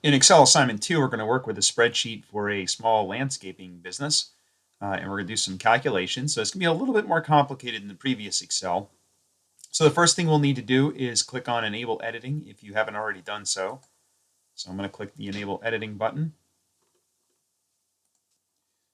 In Excel assignment 2, we're going to work with a spreadsheet for a small landscaping business, and we're going to do some calculations. So it's going to be a little bit more complicated than the previous Excel. So the first thing we'll need to do is click on Enable Editing if you haven't already done so. So I'm going to click the Enable Editing button.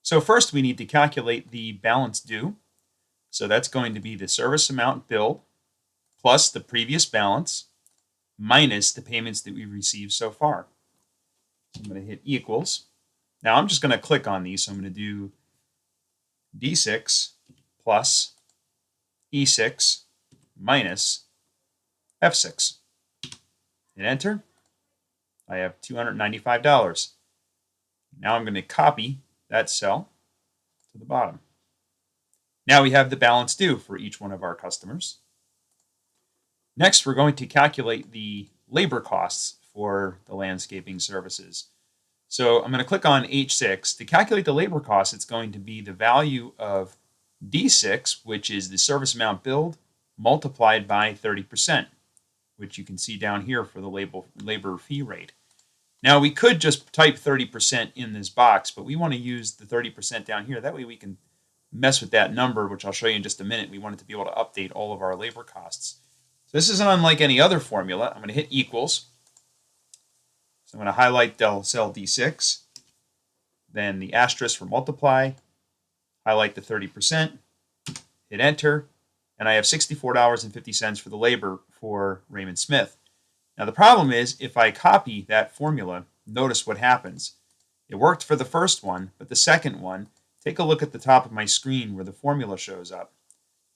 So first we need to calculate the balance due. So that's going to be the service amount billed plus the previous balance minus the payments that we've received so far. I'm going to hit equals. Now I'm just going to click on these. So I'm going to do D6 plus E6 minus F6. Hit enter. I have $295. Now I'm going to copy that cell to the bottom. Now we have the balance due for each one of our customers. Next, we're going to calculate the labor costs for the landscaping services. So I'm going to click on H6. To calculate the labor costs, it's going to be the value of D6, which is the service amount billed, multiplied by 30%, which you can see down here for the labor fee rate. Now we could just type 30% in this box, but we want to use the 30% down here. That way we can mess with that number, which I'll show you in just a minute. We want it to be able to update all of our labor costs. So this isn't unlike any other formula. I'm going to hit equals. So I'm going to highlight cell D6, then the asterisk for multiply, highlight the 30%, hit enter, and I have $64.50 for the labor for Raymond Smith. Now the problem is if I copy that formula, notice what happens. It worked for the first one, but the second one, take a look at the top of my screen where the formula shows up.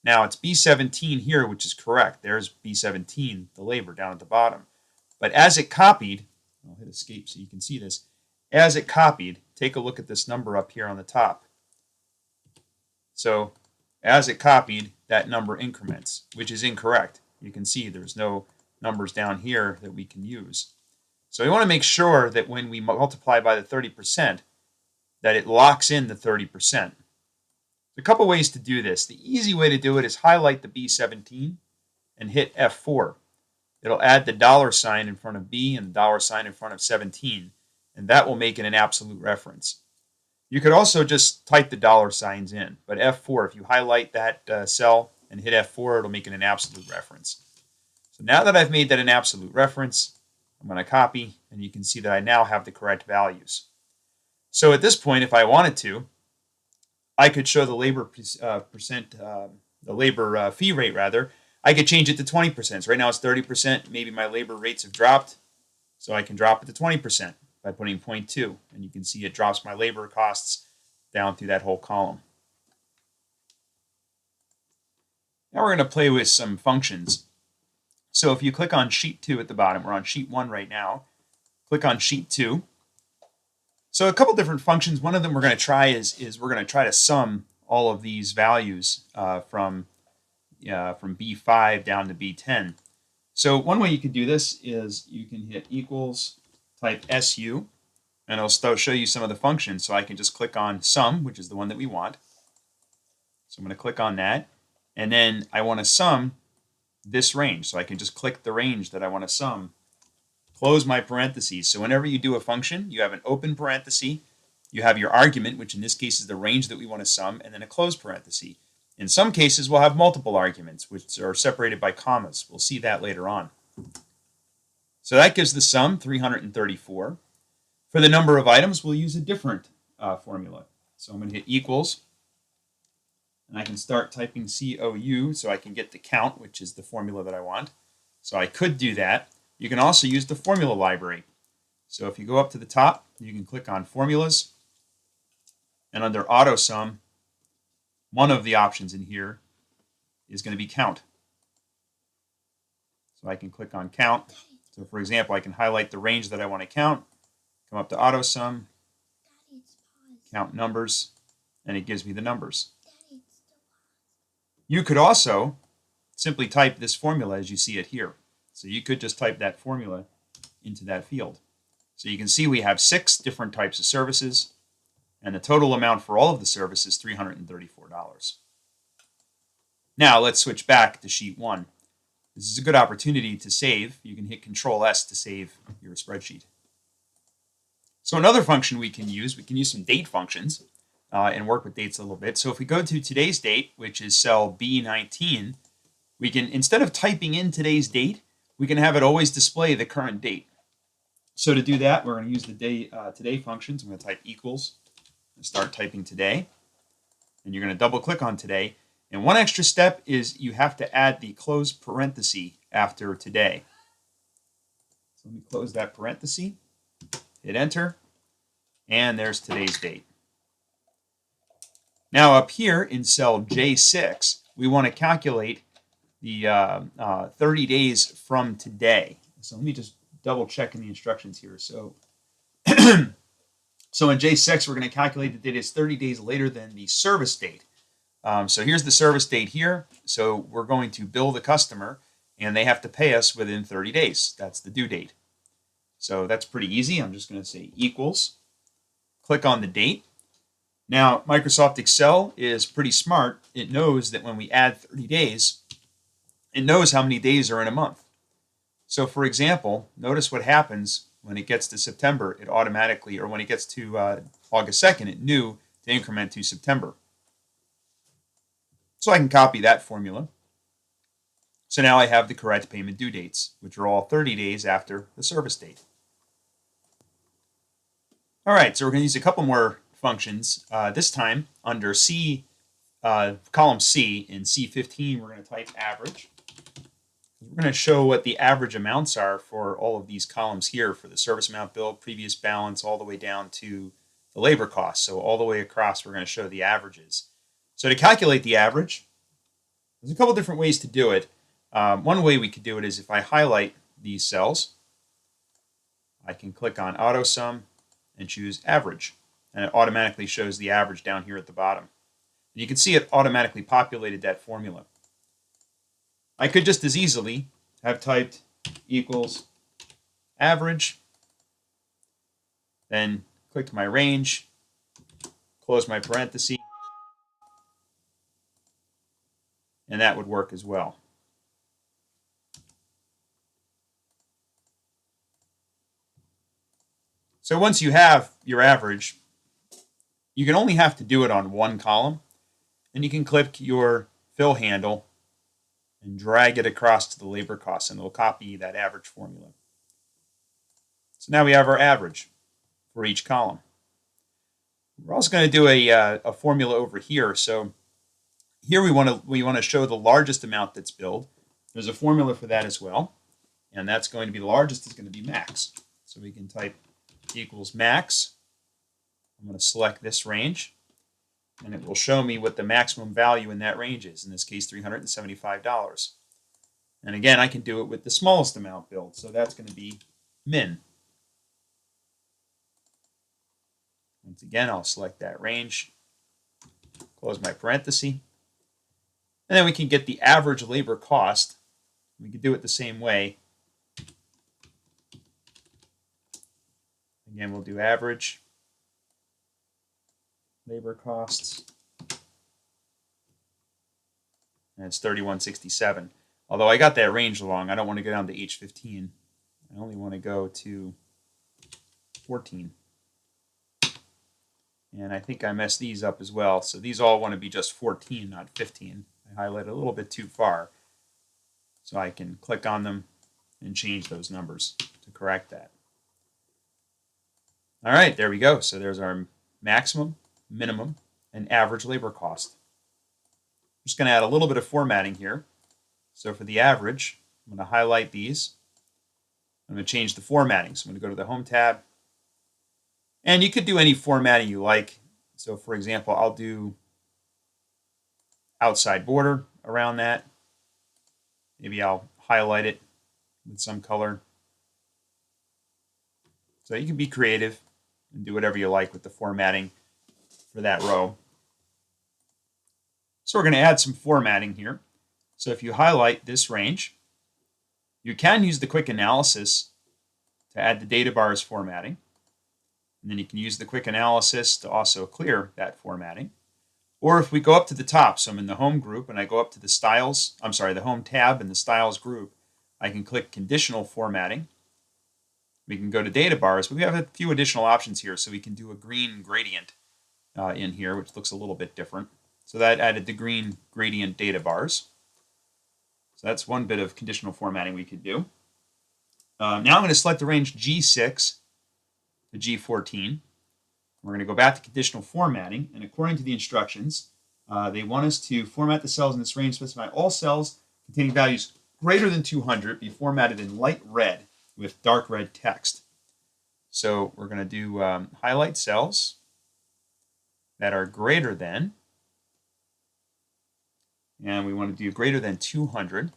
Now it's B17 here, which is correct. There's B17, the labor, down at the bottom. But as it copied, I'll hit escape so you can see this. As it copied, take a look at this number up here on the top. So as it copied, that number increments, which is incorrect. You can see there's no numbers down here that we can use. So we want to make sure that when we multiply by the 30%, that it locks in the 30%. There's a couple ways to do this. The easy way to do it is highlight the B17 and hit F4. It'll add the dollar sign in front of B and the dollar sign in front of 17, and that will make it an absolute reference. You could also just type the dollar signs in, but F4, if you highlight that cell and hit F4, it'll make it an absolute reference. So now that I've made that an absolute reference, I'm going to copy, and you can see that I now have the correct values. So at this point, if I wanted to, I could show the labor fee rate rather. I could change it to 20%. So right now it's 30%. Maybe my labor rates have dropped, so I can drop it to 20% by putting 0.2, and you can see it drops my labor costs down through that whole column. Now we're going to play with some functions. So if you click on Sheet 2 at the bottom, we're on Sheet 1 right now, click on Sheet 2. So a couple different functions. One of them we're going to try is we're going to try to sum all of these values from B5 down to B10. So one way you could do this is you can hit equals, type SU, and it'll show you some of the functions. So I can just click on sum, which is the one that we want. So I'm going to click on that, and then I want to sum this range. So I can just click the range that I want to sum, close my parentheses. So whenever you do a function, you have an open parenthesis, you have your argument, which in this case is the range that we want to sum, and then a closed parenthesis. In some cases, we'll have multiple arguments, which are separated by commas. We'll see that later on. So that gives the sum 334. For the number of items, we'll use a different formula. So I'm going to hit equals, and I can start typing COU so I can get the count, which is the formula that I want. So I could do that. You can also use the formula library. So if you go up to the top, you can click on formulas, and under auto sum, one of the options in here is going to be count. So I can click on count. So for example, I can highlight the range that I want to count, come up to auto sum, count numbers, and it gives me the numbers. You could also simply type this formula as you see it here. So you could just type that formula into that field. So you can see we have 6 different types of services, and the total amount for all of the services is $334. Now let's switch back to Sheet 1. This is a good opportunity to save. You can hit Control-S to save your spreadsheet. So another function we can use some date functions and work with dates a little bit. So if we go to today's date, which is cell B19, we can, instead of typing in today's date, we can have it always display the current date. So to do that, we're going to use the today functions. I'm going to type equals and start typing today. And you're going to double click on today. And one extra step is you have to add the close parenthesis after today. So let me close that parenthesis, hit enter, and there's today's date. Now up here in cell J6, we want to calculate the 30 days from today. So let me just double check in the instructions here. So, so in J6, we're going to calculate the date is 30 days later than the service date. So here's the service date here. So we're going to bill the customer, and they have to pay us within 30 days. That's the due date. So that's pretty easy. I'm just going to say equals, click on the date. Now, Microsoft Excel is pretty smart. It knows that when we add 30 days, it knows how many days are in a month. So for example, notice what happens when it gets to September. It automatically, or when it gets to August 2nd, it knew to increment to September. So I can copy that formula. So now I have the correct payment due dates, which are all 30 days after the service date. All right, so we're going to use a couple more functions. This time under column C in C15, we're going to type average. We're going to show what the average amounts are for all of these columns here for the service amount billed, previous balance, all the way down to the labor costs. So all the way across, we're going to show the averages. So to calculate the average, there's a couple different ways to do it. One way we could do it is if I highlight these cells, I can click on Auto Sum and choose Average, and it automatically shows the average down here at the bottom. And you can see it automatically populated that formula. I could just as easily have typed equals average, then clicked my range, close my parenthesis, and that would work as well. So once you have your average, you can only have to do it on one column, and you can click your fill handle and drag it across to the labor costs, and it'll copy that average formula. So now we have our average for each column. We're also going to do a formula over here. So here we want to show the largest amount that's billed. There's a formula for that as well, and that's going to be the largest is going to be max. So we can type equals max. I'm going to select this range, and it will show me what the maximum value in that range is, in this case $375. And again, I can do it with the smallest amount billed, so that's going to be min. Once again, I'll select that range, close my parenthesis, and then we can get the average labor cost. We can do it the same way. Again, we'll do average labor costs, and it's $31.67. Although I got that range wrong, I don't want to go down to H15. I only want to go to 14. And I think I messed these up as well. So these all want to be just 14, not 15. I highlighted a little bit too far. So I can click on them and change those numbers to correct that. All right, there we go. So there's our maximum, minimum, and average labor cost. I'm just going to add a little bit of formatting here. So for the average, I'm going to highlight these. I'm going to change the formatting. So I'm going to go to the Home tab. And you could do any formatting you like. So for example, I'll do outside border around that. Maybe I'll highlight it with some color. So you can be creative and do whatever you like with the formatting for that row. So we're going to add some formatting here. So if you highlight this range, you can use the quick analysis to add the data bars formatting. And then you can use the quick analysis to also clear that formatting. Or if we go up to the top, so I'm in the Home group and I go up to the Styles, the Home tab and the Styles group, I can click Conditional Formatting. We can go to data bars, but we have a few additional options here. So we can do a green gradient in here, which looks a little bit different. So that added the green gradient data bars. So that's one bit of conditional formatting we could do. Now I'm going to select the range G6 to G14. We're going to go back to conditional formatting, and according to the instructions, they want us to format the cells in this range, specify all cells containing values greater than 200 be formatted in light red with dark red text. So we're going to do highlight cells that are greater than, and we want to do greater than 200.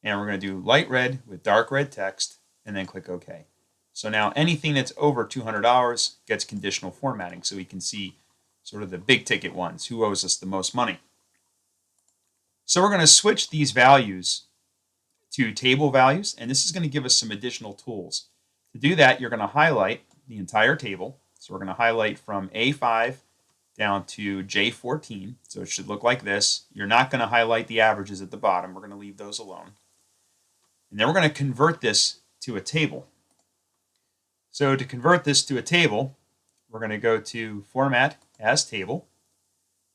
And we're going to do light red with dark red text, and then click OK. So now anything that's over $200 gets conditional formatting, so we can see sort of the big ticket ones, who owes us the most money. So we're going to switch these values to table values, and this is going to give us some additional tools. To do that, you're going to highlight the entire table. So we're going to highlight from A5 down to J14, so it should look like this. You're not going to highlight the averages at the bottom. We're going to leave those alone. And then we're going to convert this to a table. So to convert this to a table, we're going to go to Format as Table.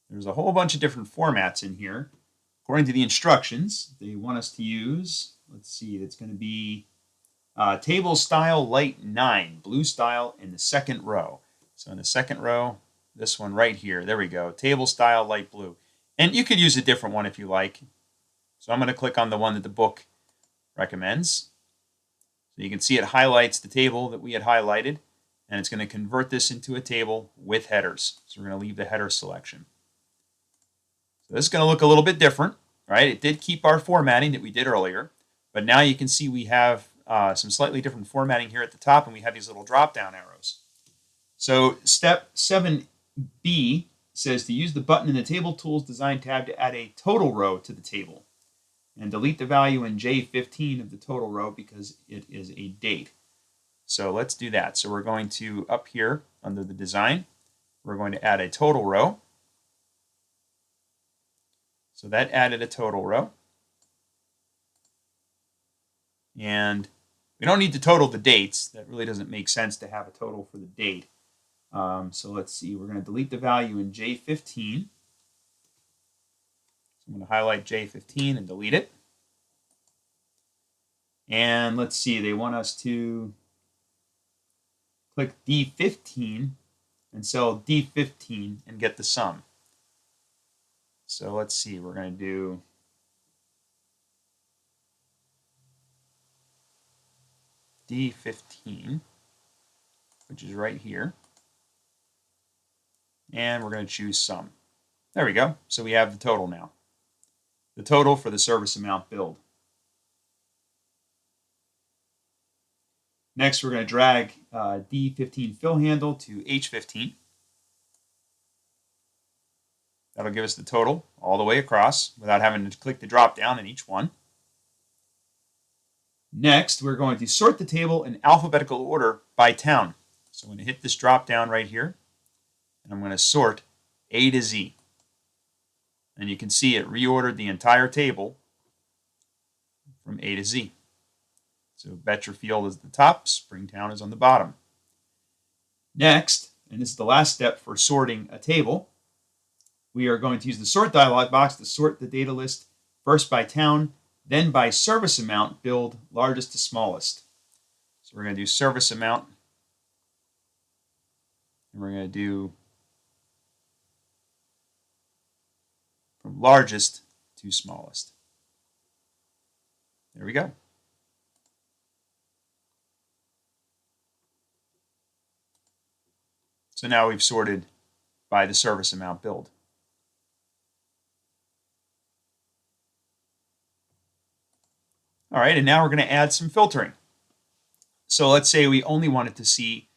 There's a whole bunch of different formats in here. According to the instructions, they want us to use, let's see, it's going to be Table Style Light 9, Blue Style in the second row. So in the second row, this one right here, there we go, Table Style Light Blue. And you could use a different one if you like. So I'm going to click on the one that the book recommends. So you can see it highlights the table that we had highlighted, and it's going to convert this into a table with headers. So we're going to leave the header selection. So this is going to look a little bit different, right? It did keep our formatting that we did earlier, but now you can see we have some slightly different formatting here at the top, and we have these little drop-down arrows. So step 7B says to use the button in the Table Tools Design tab to add a total row to the table, and delete the value in J15 of the total row because it is a date. So let's do that. So we're going to, up here under the design, we're going to add a total row. So that added a total row. And we don't need to total the dates. That really doesn't make sense to have a total for the date. So let's see, we're going to delete the value in J15. I'm going to highlight J15 and delete it. And let's see, they want us to click D15 and cell D15 and get the sum. So let's see, we're going to do D15, which is right here. And we're going to choose sum. There we go. So we have the total now. The total for the service amount billed. Next, we're going to drag D15 fill handle to H15. That'll give us the total all the way across without having to click the drop down in each one. Next, we're going to sort the table in alphabetical order by town. So I'm going to hit this drop down right here, and I'm going to sort A to Z. And you can see it reordered the entire table from A to Z. So Betcherfield is the top, Springtown is on the bottom. Next, and this is the last step for sorting a table, we are going to use the sort dialog box to sort the data list first by town, then by service amount, billed largest to smallest. So we're going to do service amount, and we're going to do from largest to smallest. There we go. So now we've sorted by the service amount billed. All right, and now we're going to add some filtering. So let's say we only wanted to see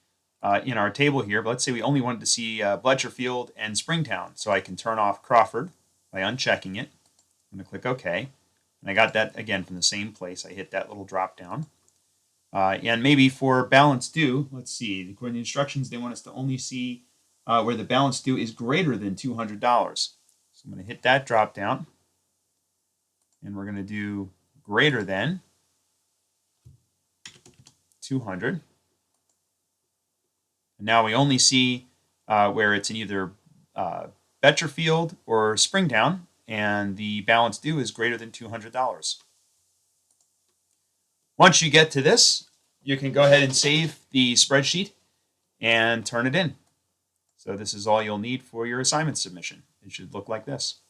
in our table here, but let's say we only wanted to see Betcherfield and Springtown. So I can turn off Crawford by unchecking it. I'm going to click OK. And I got that again from the same place. I hit that little drop down. And maybe for balance due, let's see, according to the instructions, they want us to only see where the balance due is greater than $200. So I'm going to hit that drop down. And we're going to do greater than. 200. And now we only see where it's in either Betcherfield or Springtown, and the balance due is greater than $200. Once you get to this, you can go ahead and save the spreadsheet and turn it in. So this is all you'll need for your assignment submission. It should look like this.